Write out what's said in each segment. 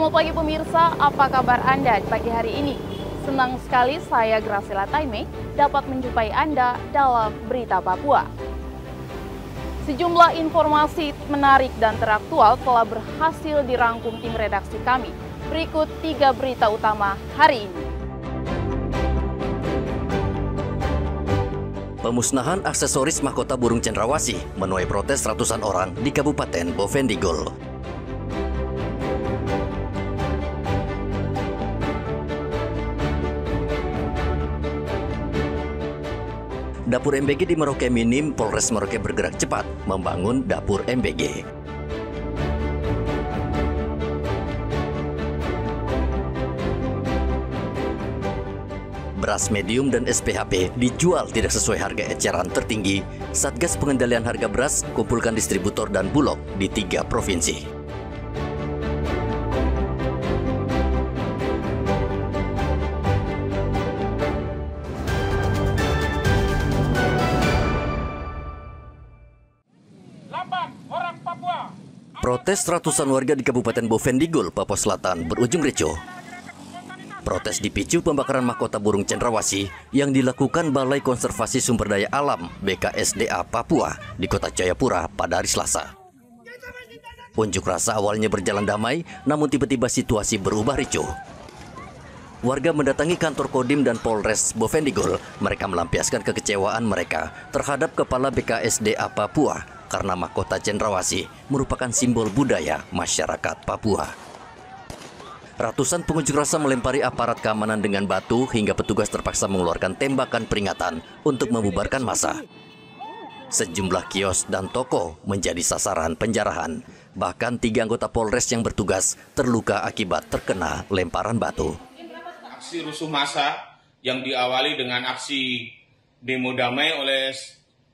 Selamat pagi pemirsa, apa kabar Anda pagi hari ini? Senang sekali saya Graciela Taime dapat menjumpai Anda dalam Berita Papua. Sejumlah informasi menarik dan teraktual telah berhasil dirangkum tim redaksi kami. Berikut 3 berita utama hari ini. Pemusnahan aksesoris mahkota burung cendrawasih menuai protes ratusan orang di Kabupaten Bovendigul. Dapur MBG di Merauke minim, Polres Merauke bergerak cepat membangun dapur MBG. Beras medium dan SPHP dijual tidak sesuai harga eceran tertinggi. Satgas Pengendalian Harga Beras kumpulkan distributor dan bulog di 3 provinsi. Protes ratusan warga di Kabupaten Bovendigul, Papua Selatan berujung ricuh. Protes dipicu pembakaran mahkota burung cendrawasih yang dilakukan Balai Konservasi Sumber Daya Alam BKSDA Papua di Kota Jayapura pada hari Selasa. Unjuk rasa awalnya berjalan damai, namun tiba-tiba situasi berubah ricuh. Warga mendatangi kantor Kodim dan Polres Bovendigul. Mereka melampiaskan kekecewaan mereka terhadap Kepala BKSDA Papua karena mahkota cendrawasih merupakan simbol budaya masyarakat Papua. Ratusan pengunjuk rasa melempari aparat keamanan dengan batu hingga petugas terpaksa mengeluarkan tembakan peringatan untuk membubarkan massa. Sejumlah kios dan toko menjadi sasaran penjarahan. Bahkan 3 anggota Polres yang bertugas terluka akibat terkena lemparan batu. Aksi rusuh massa yang diawali dengan aksi demo damai oleh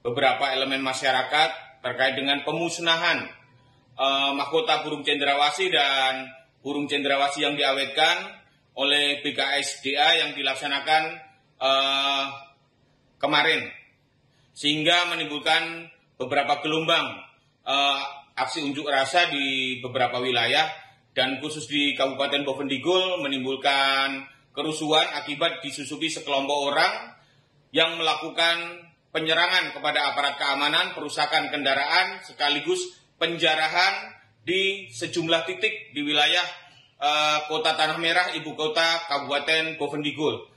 beberapa elemen masyarakat terkait dengan pemusnahan mahkota burung cendrawasih dan burung cendrawasih yang diawetkan oleh BKSDA yang dilaksanakan kemarin, sehingga menimbulkan beberapa gelombang aksi unjuk rasa di beberapa wilayah dan khusus di Kabupaten Bovendigul menimbulkan kerusuhan akibat disusupi sekelompok orang yang melakukan penyerangan kepada aparat keamanan, perusakan kendaraan, sekaligus penjarahan di sejumlah titik di wilayah Kota Tanah Merah, ibu kota Kabupaten Bovendigul.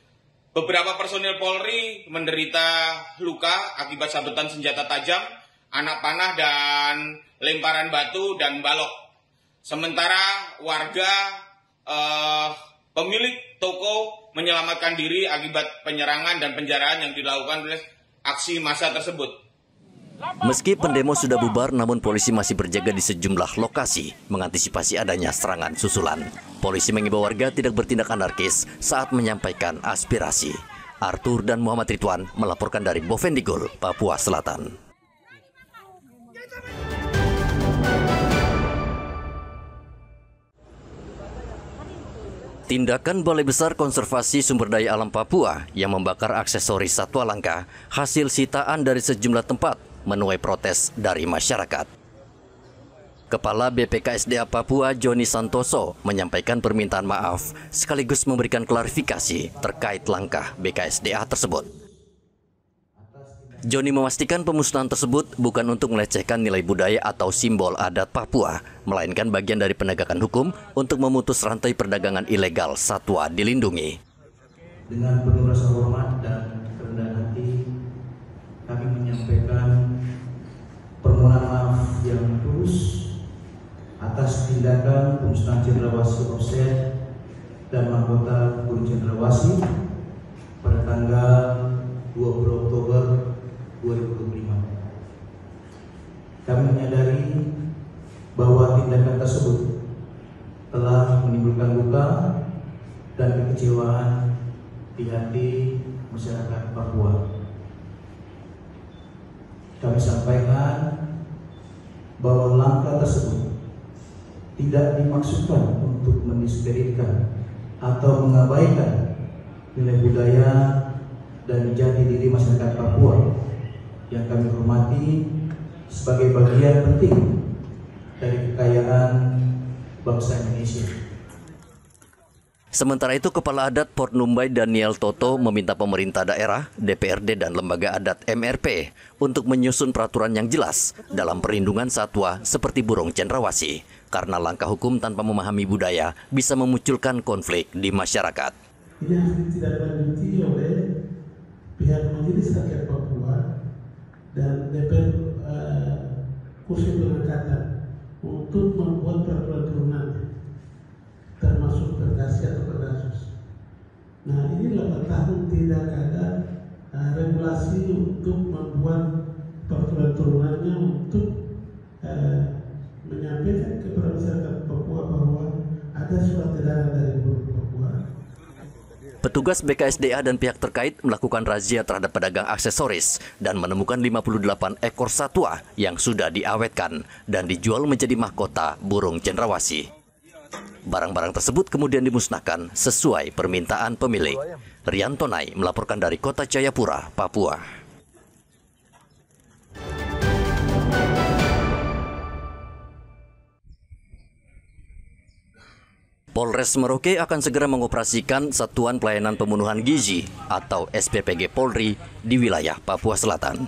Beberapa personil Polri menderita luka akibat sabetan senjata tajam, anak panah, dan lemparan batu dan balok. Sementara warga pemilik toko menyelamatkan diri akibat penyerangan dan penjarahan yang dilakukan oleh aksi massa tersebut. Meski pendemo sudah bubar, namun polisi masih berjaga di sejumlah lokasi mengantisipasi adanya serangan susulan. Polisi mengimbau warga tidak bertindak anarkis saat menyampaikan aspirasi. Arthur dan Muhammad Ridwan melaporkan dari Bovendigul, Papua Selatan. Tindakan Balai Besar Konservasi Sumber Daya Alam Papua yang membakar aksesoris satwa langka hasil sitaan dari sejumlah tempat menuai protes dari masyarakat. Kepala BPKSDA Papua Joni Santoso menyampaikan permintaan maaf sekaligus memberikan klarifikasi terkait langkah BKSDA tersebut. Joni memastikan pemusnahan tersebut bukan untuk melecehkan nilai budaya atau simbol adat Papua, melainkan bagian dari penegakan hukum untuk memutus rantai perdagangan ilegal satwa dilindungi. Dengan penuh rasa hormat dan kerendahan hati, kami menyampaikan permohonan maaf yang tulus atas tindakan pemusnahan cendrawasih offset dan mahkota burung cendrawasih pada tanggal 20 Oktober 2025. Kami menyadari bahwa tindakan tersebut telah menimbulkan luka dan kekecewaan di hati masyarakat Papua. Kami sampaikan bahwa langkah tersebut tidak dimaksudkan untuk mendiskreditkan atau mengabaikan nilai budaya dan jati diri masyarakat Papua yang kami hormati sebagai bagian penting dari kekayaan bangsa Indonesia. Sementara itu, Kepala Adat Port Numbai Daniel Toto meminta pemerintah daerah, DPRD, dan lembaga adat MRP untuk menyusun peraturan yang jelas dalam perlindungan satwa seperti burung cendrawasih, karena langkah hukum tanpa memahami budaya bisa memunculkan konflik di masyarakat. Ini harus ditindaklanjuti oleh pihak Majelis Rakyat Papua dan DPR Kursi Pengangkatan untuk membuat peraturan turunan, termasuk perdasi atau perdasus. Nah, ini 8 tahun tidak ada regulasi untuk membuat peraturan turunannya untuk menyampaikan kepada masyarakat Papua bahwa ada surat edaran dari Gubernur Papua. Petugas BKSDA dan pihak terkait melakukan razia terhadap pedagang aksesoris dan menemukan 58 ekor satwa yang sudah diawetkan dan dijual menjadi mahkota burung cendrawasih. Barang-barang tersebut kemudian dimusnahkan sesuai permintaan pemilik. Rian Tonai melaporkan dari Kota Jayapura, Papua. Polres Merauke akan segera mengoperasikan Satuan Pelayanan Pembunuhan Gizi atau SPPG Polri di wilayah Papua Selatan.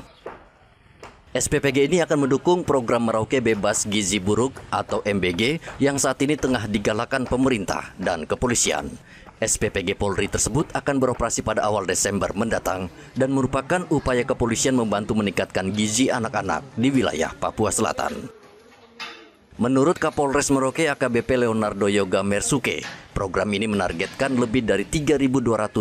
SPPG ini akan mendukung program Merauke Bebas Gizi Buruk atau MBG yang saat ini tengah digalakan pemerintah dan kepolisian. SPPG Polri tersebut akan beroperasi pada awal Desember mendatang dan merupakan upaya kepolisian membantu meningkatkan gizi anak-anak di wilayah Papua Selatan. Menurut Kapolres Merauke AKBP Leonardo Yoga Mersuke, program ini menargetkan lebih dari 3.200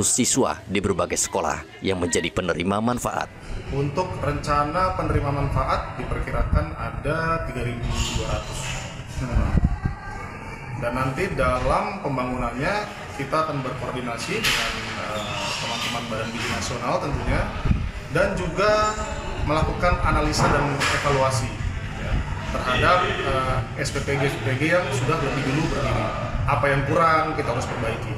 siswa di berbagai sekolah yang menjadi penerima manfaat. Untuk rencana penerima manfaat diperkirakan ada 3.200. Dan nanti dalam pembangunannya kita akan berkoordinasi dengan teman-teman Badan Gizi Nasional tentunya, dan juga melakukan analisa dan evaluasi terhadap SPPG yang sudah lebih dulu berdiri. Apa yang kurang kita harus perbaiki.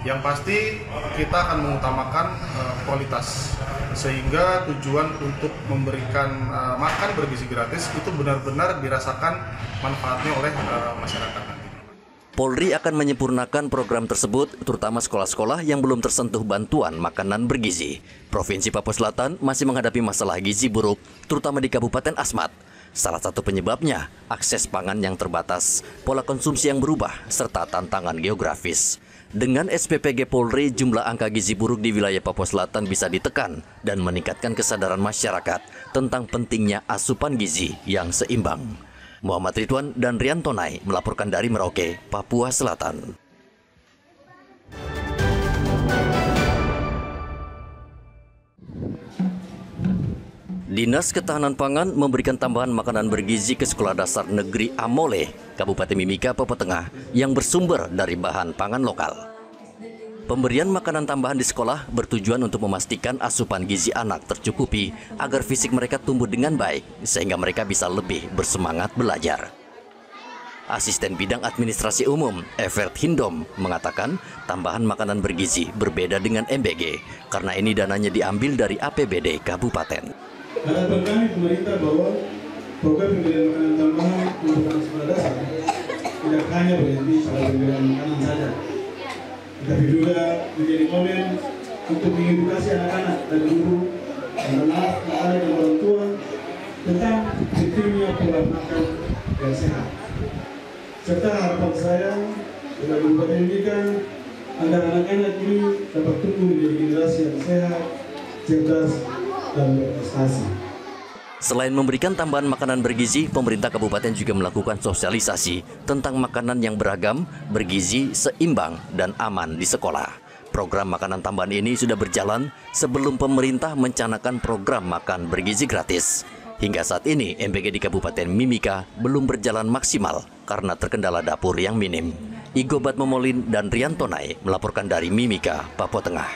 Yang pasti kita akan mengutamakan kualitas, sehingga tujuan untuk memberikan makan bergizi gratis itu benar-benar dirasakan manfaatnya oleh masyarakat nanti. Polri akan menyempurnakan program tersebut, terutama sekolah-sekolah yang belum tersentuh bantuan makanan bergizi. Provinsi Papua Selatan masih menghadapi masalah gizi buruk, terutama di Kabupaten Asmat. Salah satu penyebabnya, akses pangan yang terbatas, pola konsumsi yang berubah, serta tantangan geografis. Dengan SPPG Polri, jumlah angka gizi buruk di wilayah Papua Selatan bisa ditekan dan meningkatkan kesadaran masyarakat tentang pentingnya asupan gizi yang seimbang. Muhammad Ridwan dan Rian Tonai melaporkan dari Merauke, Papua Selatan. Dinas Ketahanan Pangan memberikan tambahan makanan bergizi ke Sekolah Dasar Negeri Amole, Kabupaten Mimika, Papua Tengah, yang bersumber dari bahan pangan lokal. Pemberian makanan tambahan di sekolah bertujuan untuk memastikan asupan gizi anak tercukupi agar fisik mereka tumbuh dengan baik, sehingga mereka bisa lebih bersemangat belajar. Asisten Bidang Administrasi Umum, Evert Hindom, mengatakan tambahan makanan bergizi berbeda dengan MBG, karena ini dananya diambil dari APBD Kabupaten. Harapan kami pemerintah bahwa program pemberian makanan tambahan untuk anak sekolah dasar tidak hanya berhenti pada pemberian makanan saja, tetapi juga menjadi momen untuk mengedukasi anak-anak dan guru, anak-anak dan orang tua tentang pentingnya pola makan yang sehat. Serta harapan saya dengan Kabupaten Mimika agar anak-anak ini dapat tumbuh menjadi generasi yang sehat, cerdas, dan berprestasi. Selain memberikan tambahan makanan bergizi, pemerintah kabupaten juga melakukan sosialisasi tentang makanan yang beragam, bergizi, seimbang, dan aman di sekolah. Program makanan tambahan ini sudah berjalan sebelum pemerintah mencanangkan program makan bergizi gratis. Hingga saat ini, MBG di Kabupaten Mimika belum berjalan maksimal karena terkendala dapur yang minim. Igo Batmomolin dan Rian Tonai melaporkan dari Mimika, Papua Tengah.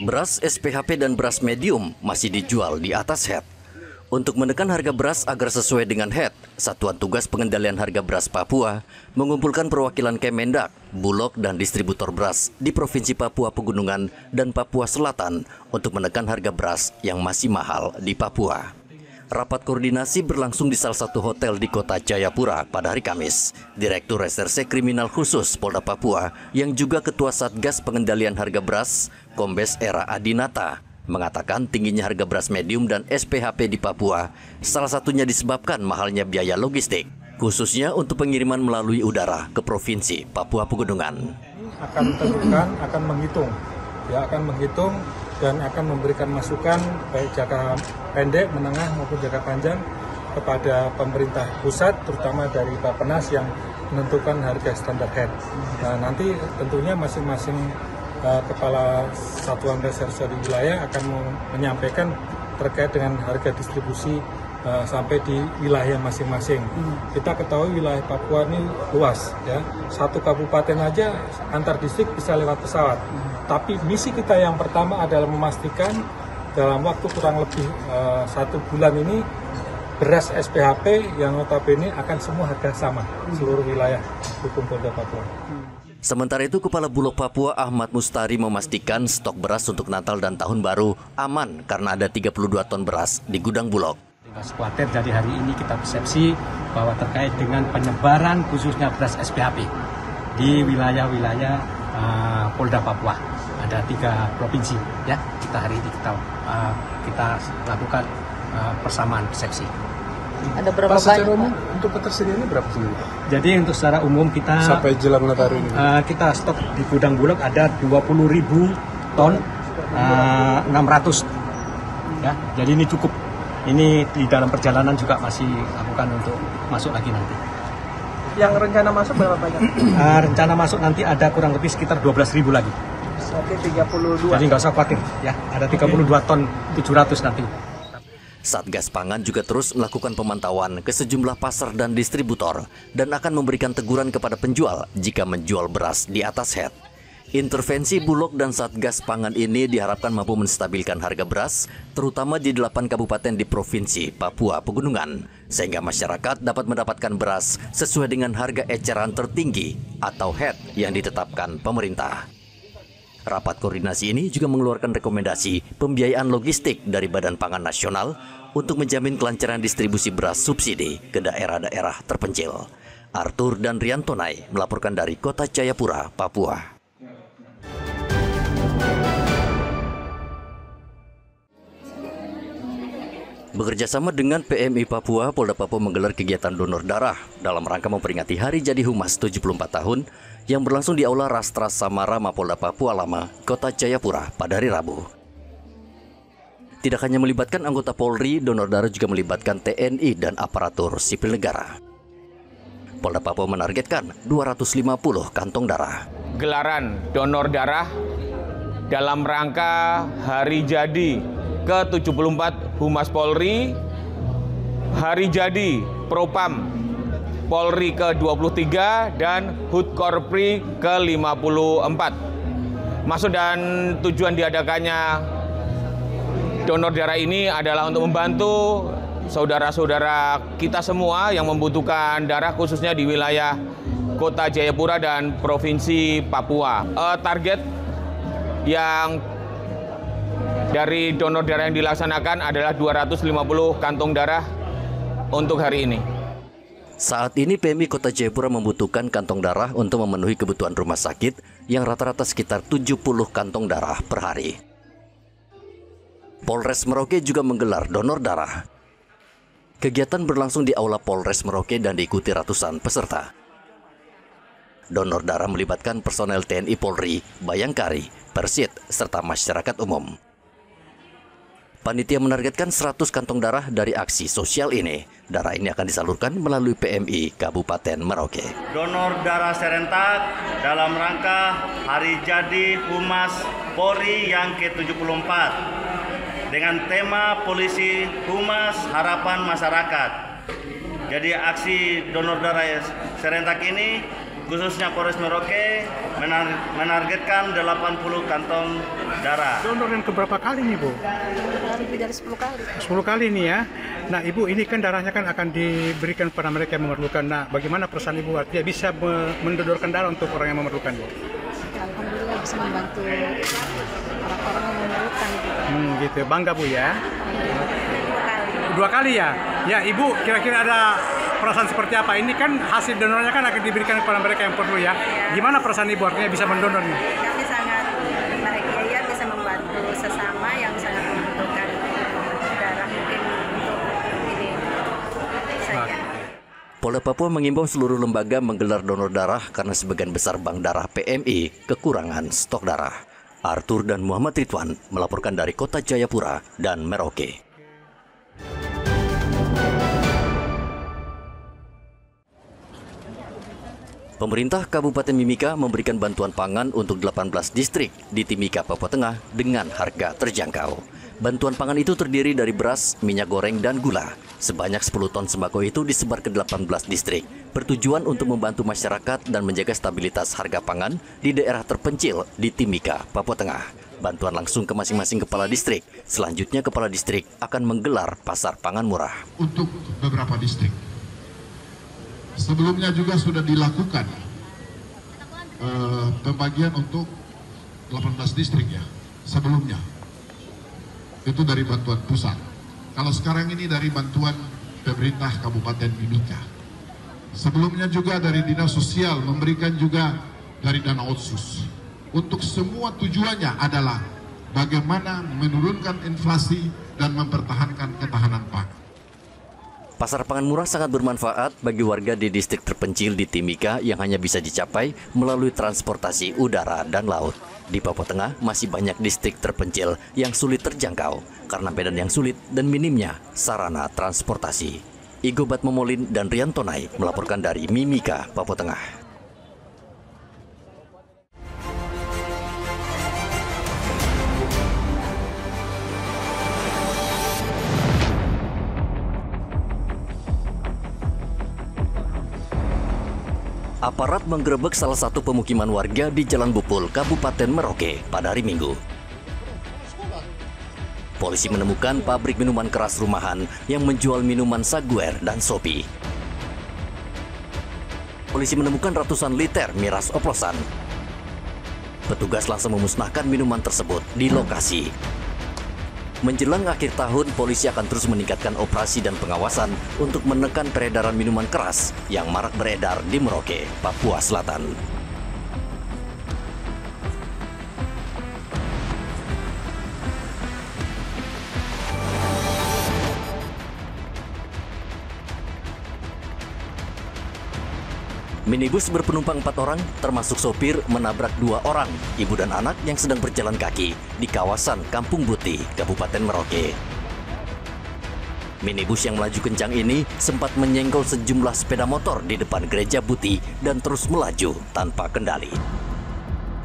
Beras SPHP dan beras medium masih dijual di atas HET. Untuk menekan harga beras agar sesuai dengan HET, Satuan Tugas Pengendalian Harga Beras Papua mengumpulkan perwakilan Kemendak, Bulog, dan distributor beras di Provinsi Papua Pegunungan dan Papua Selatan untuk menekan harga beras yang masih mahal di Papua. Rapat koordinasi berlangsung di salah satu hotel di kota Jayapura pada hari Kamis. Direktur Reserse Kriminal Khusus Polda Papua yang juga Ketua Satgas Pengendalian Harga Beras, Kombes Era Adinata, mengatakan tingginya harga beras medium dan SPHP di Papua salah satunya disebabkan mahalnya biaya logistik, khususnya untuk pengiriman melalui udara ke Provinsi Papua Pegunungan. Akan tentukan, akan menghitung dan akan memberikan masukan baik jangka pendek, menengah maupun jangka panjang kepada pemerintah pusat, terutama dari Bappenas yang menentukan harga standar head. Nah, nanti tentunya masing-masing kepala satuan reserse di wilayah akan menyampaikan terkait dengan harga distribusi sampai di wilayah masing-masing. Kita ketahui wilayah Papua ini luas, ya. Satu kabupaten aja antar distrik bisa lewat pesawat. Tapi misi kita yang pertama adalah memastikan dalam waktu kurang lebih 1 bulan ini beras SPHP yang notabene akan semua harga sama seluruh wilayah hukum Polda Papua. Sementara itu, Kepala Bulog Papua Ahmad Mustari memastikan stok beras untuk Natal dan Tahun Baru aman karena ada 32 ton beras di gudang Bulog. Tidak khawatir, dari hari ini kita persepsi bahwa terkait dengan penyebaran khususnya beras SPHP di wilayah-wilayah Polda Papua. Ada 3 provinsi, ya. Kita hari ini kita lakukan persamaan persepsi. Ada berapa Pak, secara banyak? umum untuk ketersediaannya berapa sih? Jadi untuk secara umum kita Sampai jelang Nataru ini. kita stok di gudang Bulog ada 20.000 ton 600. Ya, jadi ini cukup. Ini di dalam perjalanan juga masih lakukan untuk masuk lagi nanti. Yang rencana masuk berapa banyak? Rencana masuk nanti ada kurang lebih sekitar 12.000 lagi. Oke, 32. Jadi nggak usah khawatir, ya. Ada 32 ton 700 nanti. Satgas Pangan juga terus melakukan pemantauan ke sejumlah pasar dan distributor dan akan memberikan teguran kepada penjual jika menjual beras di atas head. Intervensi Bulog dan Satgas Pangan ini diharapkan mampu menstabilkan harga beras, terutama di 8 kabupaten di Provinsi Papua Pegunungan, sehingga masyarakat dapat mendapatkan beras sesuai dengan harga eceran tertinggi atau head yang ditetapkan pemerintah. Rapat koordinasi ini juga mengeluarkan rekomendasi pembiayaan logistik dari Badan Pangan Nasional untuk menjamin kelancaran distribusi beras subsidi ke daerah-daerah terpencil. Arthur dan Riantonai melaporkan dari Kota Jayapura, Papua. Bekerjasama dengan PMI Papua, Polda Papua menggelar kegiatan donor darah dalam rangka memperingati Hari Jadi Humas 74 tahun yang berlangsung di Aula Rastra Samara Mapolda Papua Lama, Kota Jayapura pada hari Rabu. Tidak hanya melibatkan anggota Polri, donor darah juga melibatkan TNI dan aparatur sipil negara. Polda Papua menargetkan 250 kantong darah. Gelaran donor darah dalam rangka Hari Jadi ke-74 Humas Polri, Hari Jadi Propam Polri ke-23 dan HUT Korpri ke-54. Maksud dan tujuan diadakannya donor darah ini adalah untuk membantu saudara-saudara kita semua yang membutuhkan darah khususnya di wilayah Kota Jayapura dan Provinsi Papua. Target yang dari donor darah yang dilaksanakan adalah 250 kantong darah untuk hari ini. Saat ini PMI Kota Jayapura membutuhkan kantong darah untuk memenuhi kebutuhan rumah sakit yang rata-rata sekitar 70 kantong darah per hari. Polres Merauke juga menggelar donor darah. Kegiatan berlangsung di Aula Polres Merauke dan diikuti ratusan peserta. Donor darah melibatkan personel TNI Polri, Bayangkari, Persit, serta masyarakat umum. Panitia menargetkan 100 kantong darah dari aksi sosial ini. Darah ini akan disalurkan melalui PMI Kabupaten Merauke. Donor darah serentak dalam rangka Hari Jadi Humas Polri yang ke-74 dengan tema Polisi Humas Harapan Masyarakat. Jadi aksi donor darah serentak ini khususnya Polres Merauke menargetkan 80 kantong darah. Donor yang keberapa kali nih, Bu? Lebih dari 10 kali. 10 kali nih ya. Nah, Ibu, ini kan darahnya kan akan diberikan kepada mereka yang memerlukan. Nah, bagaimana perasaan Ibu artinya bisa mendonorkan darah untuk orang yang memerlukan, Bu? Alhamdulillah bisa membantu orang-orang yang memerlukan. Gitu. Bangga, Bu ya. 2 kali ya. Ya, Ibu kira-kira ada perasaan seperti apa? Ini kan hasil donornya kan akan diberikan kepada mereka yang perlu ya. Gimana perasaan Ibu artinya bisa mendonor nih? Kami sangat bahagia ya bisa membantu sesama yang sangat membutuhkan darah mungkin untuk ini saja. Polda Papua mengimbau seluruh lembaga menggelar donor darah karena sebagian besar bank darah PMI kekurangan stok darah. Arthur dan Muhammad Ridwan melaporkan dari Kota Jayapura dan Merauke. Pemerintah Kabupaten Mimika memberikan bantuan pangan untuk 18 distrik di Timika, Papua Tengah dengan harga terjangkau. Bantuan pangan itu terdiri dari beras, minyak goreng, dan gula. Sebanyak 10 ton sembako itu disebar ke 18 distrik, bertujuan untuk membantu masyarakat dan menjaga stabilitas harga pangan di daerah terpencil di Timika, Papua Tengah. Bantuan langsung ke masing-masing kepala distrik. Selanjutnya kepala distrik akan menggelar pasar pangan murah. Untuk beberapa distrik. Sebelumnya juga sudah dilakukan pembagian untuk 18 distrik ya, sebelumnya. Itu dari bantuan pusat. Kalau sekarang ini dari bantuan pemerintah Kabupaten Mimika. Sebelumnya juga dari Dinas Sosial memberikan juga dari dana otsus. Untuk semua tujuannya adalah bagaimana menurunkan inflasi dan mempertahankan ketahanan pangan. Pasar pangan murah sangat bermanfaat bagi warga di distrik terpencil di Timika yang hanya bisa dicapai melalui transportasi udara dan laut. Di Papua Tengah masih banyak distrik terpencil yang sulit terjangkau karena medan yang sulit dan minimnya sarana transportasi. Igo Batmomolin dan Rian Tonai melaporkan dari Mimika, Papua Tengah. Aparat menggerebek salah satu pemukiman warga di Jalan Bupul, Kabupaten Merauke pada hari Minggu. Polisi menemukan pabrik minuman keras rumahan yang menjual minuman Saguer dan Sopi. Polisi menemukan ratusan liter miras oplosan. Petugas langsung memusnahkan minuman tersebut di lokasi. Menjelang akhir tahun, polisi akan terus meningkatkan operasi dan pengawasan untuk menekan peredaran minuman keras yang marak beredar di Merauke, Papua Selatan. Minibus berpenumpang 4 orang, termasuk sopir, menabrak 2 orang, ibu dan anak yang sedang berjalan kaki di kawasan Kampung Buti, Kabupaten Merauke. Minibus yang melaju kencang ini sempat menyenggol sejumlah sepeda motor di depan gereja Buti dan terus melaju tanpa kendali.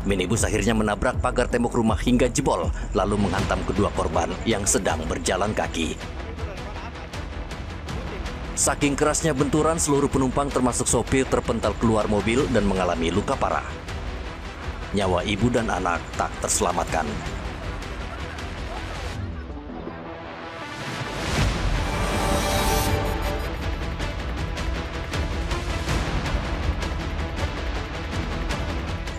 Minibus akhirnya menabrak pagar tembok rumah hingga jebol, lalu menghantam kedua korban yang sedang berjalan kaki. Saking kerasnya benturan, seluruh penumpang termasuk sopir terpental keluar mobil dan mengalami luka parah. Nyawa ibu dan anak tak terselamatkan.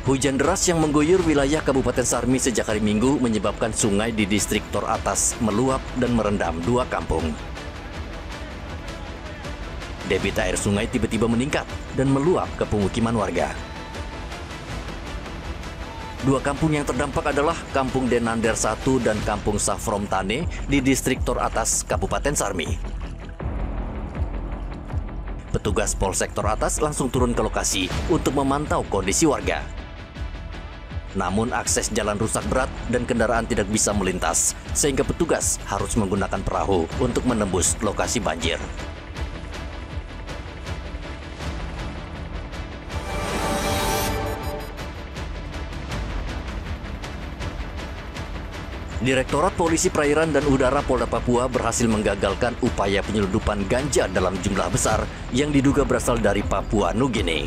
Hujan deras yang mengguyur wilayah Kabupaten Sarmi sejak hari Minggu menyebabkan sungai di distrik Tor Atas meluap dan merendam 2 kampung. Debit air sungai tiba-tiba meningkat dan meluap ke pemukiman warga. 2 kampung yang terdampak adalah Kampung Denander 1 dan Kampung Safrom Tane di distrik Tor Atas, Kabupaten Sarmi. Petugas Polsek Tor Atas langsung turun ke lokasi untuk memantau kondisi warga. Namun akses jalan rusak berat dan kendaraan tidak bisa melintas, sehingga petugas harus menggunakan perahu untuk menembus lokasi banjir. Direktorat Polisi Perairan dan Udara Polda Papua berhasil menggagalkan upaya penyeludupan ganja dalam jumlah besar yang diduga berasal dari Papua Nugini.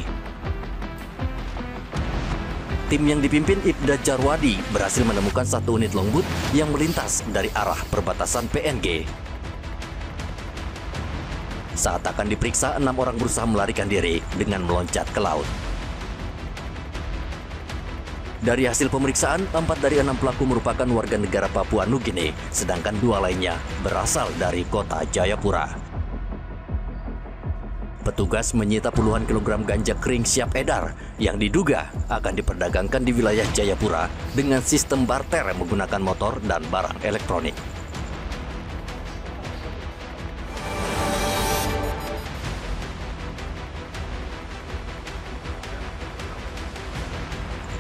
Tim yang dipimpin Ibda Jarwadi berhasil menemukan 1 unit longboat yang melintas dari arah perbatasan PNG. Saat akan diperiksa, 6 orang berusaha melarikan diri dengan meloncat ke laut. Dari hasil pemeriksaan, 4 dari 6 pelaku merupakan warga negara Papua Nugini, sedangkan 2 lainnya berasal dari kota Jayapura. Petugas menyita puluhan kilogram ganja kering siap edar yang diduga akan diperdagangkan di wilayah Jayapura dengan sistem barter yang menggunakan motor dan barang elektronik.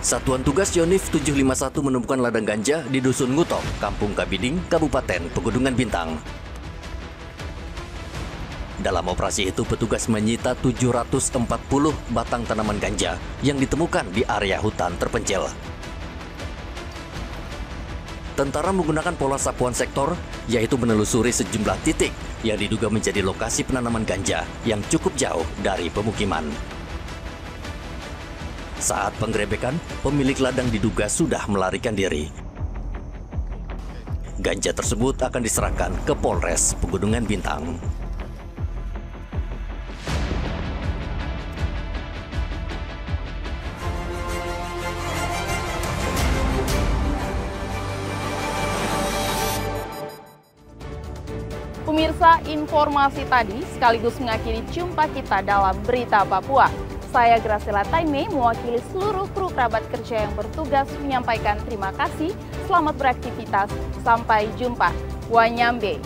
Satuan Tugas Yonif 751 menemukan ladang ganja di Dusun Ngutok, Kampung Kabiding, Kabupaten Pegunungan Bintang. Dalam operasi itu, petugas menyita 740 batang tanaman ganja yang ditemukan di area hutan terpencil. Tentara menggunakan pola sapuan sektor, yaitu menelusuri sejumlah titik yang diduga menjadi lokasi penanaman ganja yang cukup jauh dari pemukiman. Saat penggerebekan, pemilik ladang diduga sudah melarikan diri. Ganja tersebut akan diserahkan ke Polres Pegunungan Bintang. Pemirsa, informasi tadi sekaligus mengakhiri jumpa kita dalam Berita Papua. Saya Graciela Taime mewakili seluruh kru kerabat kerja yang bertugas menyampaikan terima kasih, selamat beraktivitas, sampai jumpa. Wanyambe.